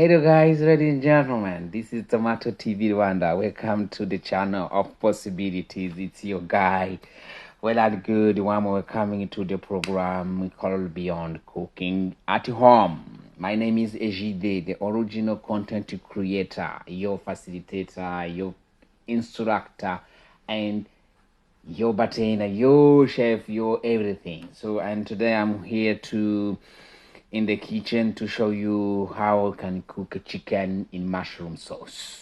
Hello guys, ladies and gentlemen, this is Tomato TV Rwanda. Welcome to the channel of possibilities. It's your guy, well and good one. We're coming to the program called Beyond Cooking at Home. My name is Ejide, the original content creator, your facilitator, your instructor, and your bartender, your chef, your everything. And today I'm here to in the kitchen to show you how I can cook a chicken in mushroom sauce.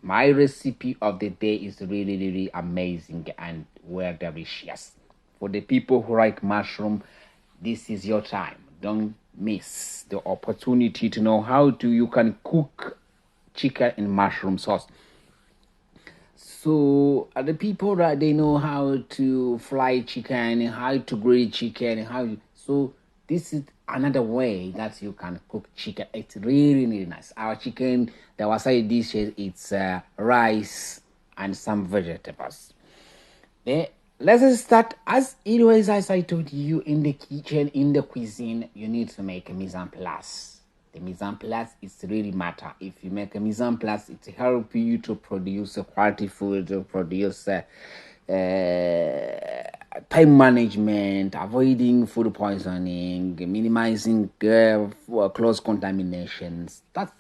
My recipe of the day is really amazing and well delicious. For the people who like mushroom, this is your time. Don't miss the opportunity to know how you can cook chicken in mushroom sauce. So the people that they know how to fry chicken, how to grill chicken, this is another way that you can cook chicken. It's really nice. Our chicken, the wasai dishes, it's rice and some vegetables. Let's start as always. As I told you, in the kitchen, in the cuisine, you need to make a mise en place. The mise en place is really matter. If you make a mise en place, it help you to produce a quality food, to produce time management, avoiding food poisoning, minimizing close contaminations. That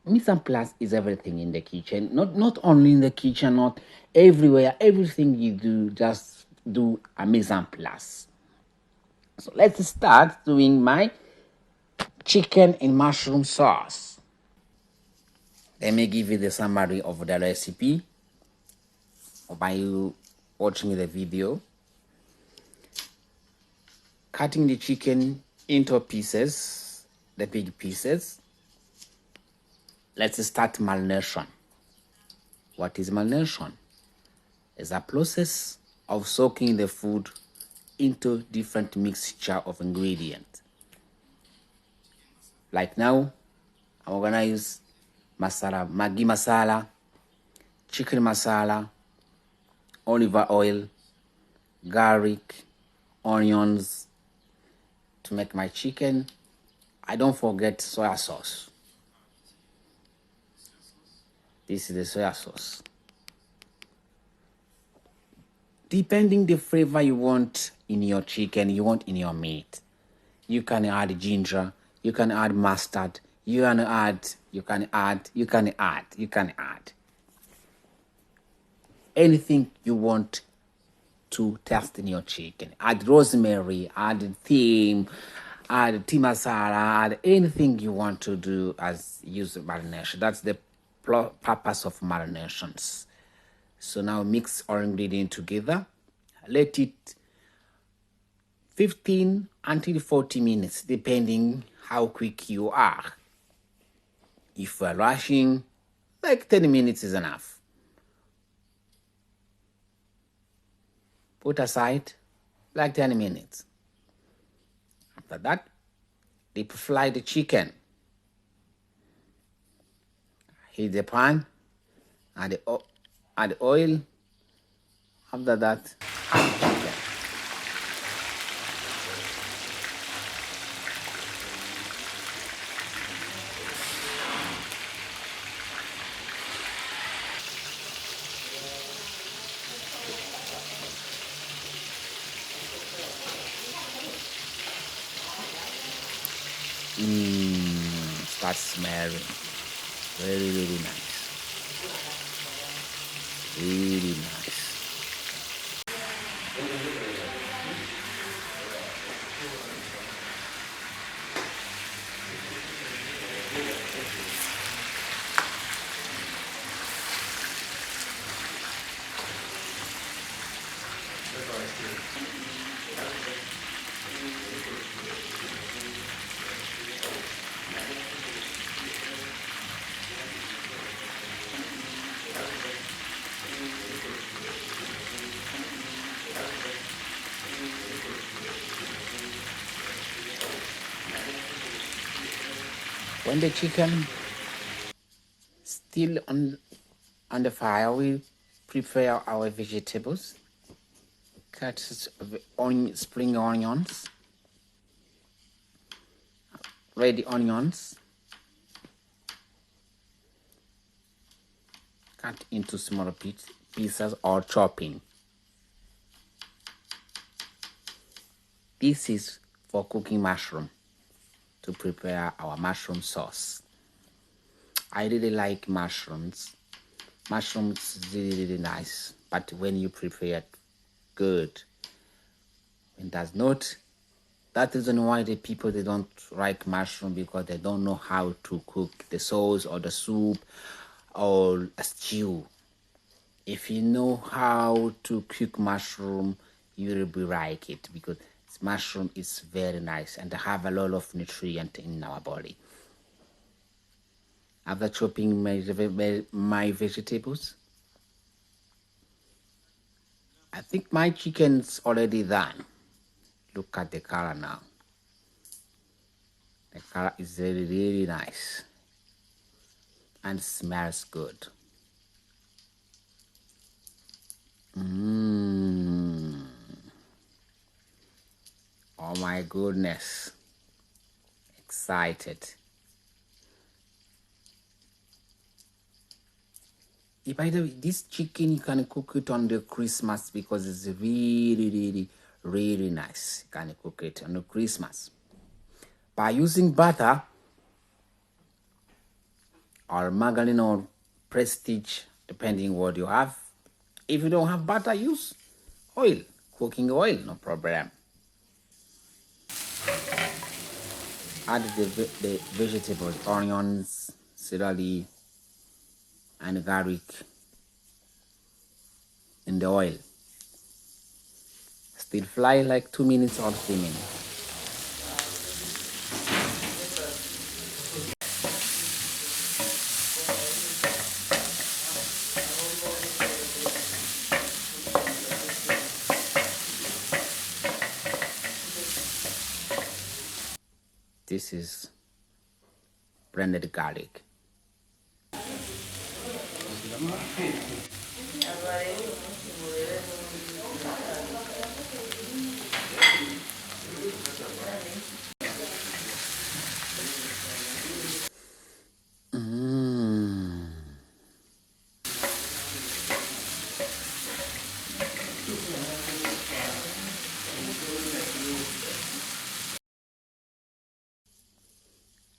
mise en place is everything in the kitchen. Not only in the kitchen, not everywhere. Everything you do, just do a mise en place. So let's start doing my chicken in mushroom sauce. Let me give you the summary of the recipe by you watching the video. Cutting the chicken into pieces, the big pieces. Let's start marination. What is marination? It's a process of soaking the food into different mixture of ingredients. Like now, I'm gonna use masala, Maggi masala, chicken masala, olive oil, garlic, onions to make my chicken. I don't forget soy sauce. This is the soy sauce. Depending the flavor you want in your chicken, you want in your meat. You can add ginger, you can add mustard, you can add anything you want to test in your chicken. Add rosemary, add thyme, add tea masala, add anything you want to do as use marination. That's the purpose of marinations. So now mix all ingredients together. Let it 15 until 40 minutes, depending how quick you are. If you're rushing, like 10 minutes is enough. Put aside like 10 minutes. After that, deep fry the chicken. Heat the pan, add the oil. After that, add the chicken. Start smelling. Really nice. Really nice. When the chicken still on the fire, we prepare our vegetables. Cut spring onions. red onions, cut into smaller pieces or chopping. This is for cooking mushroom, to prepare our mushroom sauce. I really like mushrooms. Mushrooms really nice, but when you prepare it good, it does not. That is the reason why the people, they don't like mushroom, because they don't know how to cook the sauce or the soup or a stew. If you know how to cook mushroom, you will be like it, because mushroom is very nice and have a lot of nutrient in our body. After chopping my vegetables, I think my chicken's already done. Look at the color now. The color is really, really nice and smells good. Oh my goodness. Excited. By the way, this chicken, you can cook it on the Christmas, because it's really, really, really nice. You can cook it on the Christmas by using butter or margarine or prestige, depending what you have. If you don't have butter, use oil, cooking oil, no problem. Add the vegetables, onions, celery, and garlic in the oil. Still fry like 2 minutes or 3 minutes. This is blended garlic.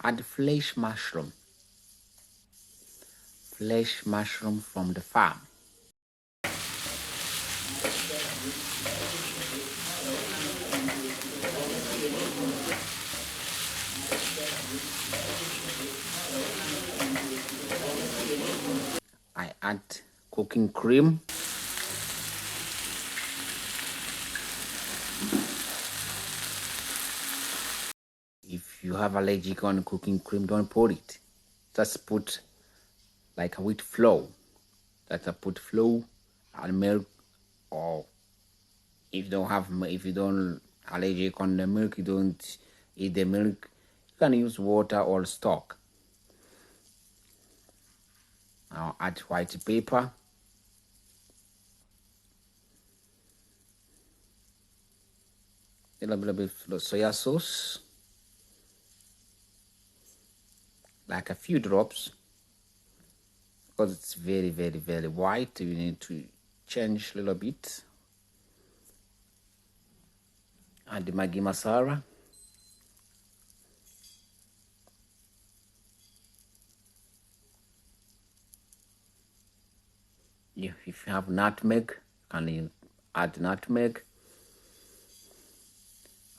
Add fresh mushroom from the farm. I add cooking cream. If you have allergic on cooking cream, don't put it. Just put like a wheat flour. That's a put flour and milk, or if you don't allergic on the milk, you don't eat the milk, you can use water or stock. Now add white pepper, a little bit of soya sauce, like a few drops, because it's very, very, very white. You need to change a little bit. Add the Maggi masala. If you have nutmeg, can you add nutmeg?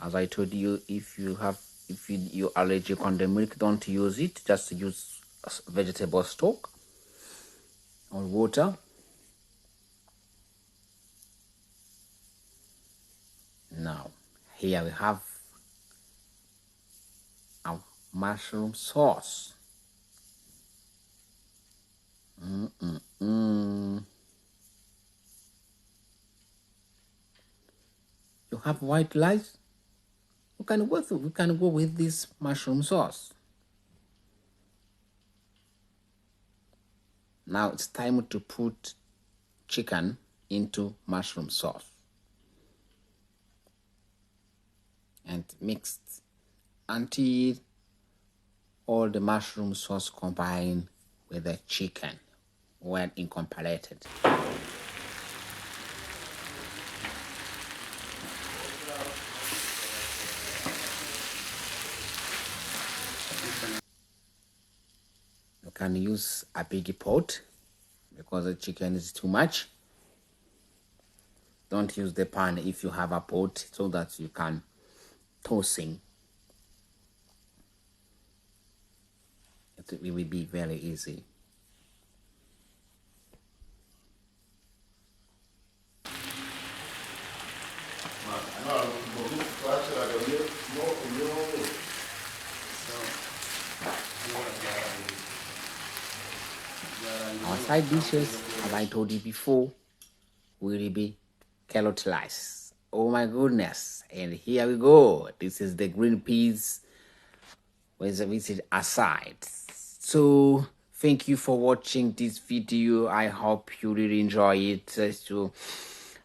As I told you, if you're allergic on the milk, don't use it. Just use vegetable stock or water. Now, here we have our mushroom sauce. You have white rice? We can go with this mushroom sauce. Now it's time to put chicken into mushroom sauce and mix until all the mushroom sauce combined with the chicken when incorporated. You can use a big pot because the chicken is too much. Don't use the pan if you have a pot so that you can tossing. It will be very easy. Our side dishes, as I told you before, will be carrot rice. Oh my goodness. And here we go. This is the green peas with it aside. So thank you for watching this video. I hope you really enjoy it. So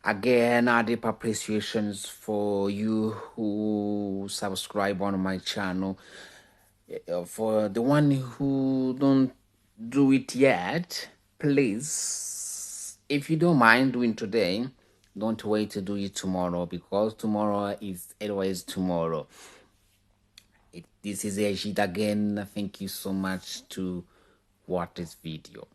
again, deep appreciations for you who subscribe on my channel. For the one who don't do it yet, please, if you don't mind doing today, don't wait to do it tomorrow, because tomorrow is always tomorrow. This is Ejid again. Thank you so much to watch this video.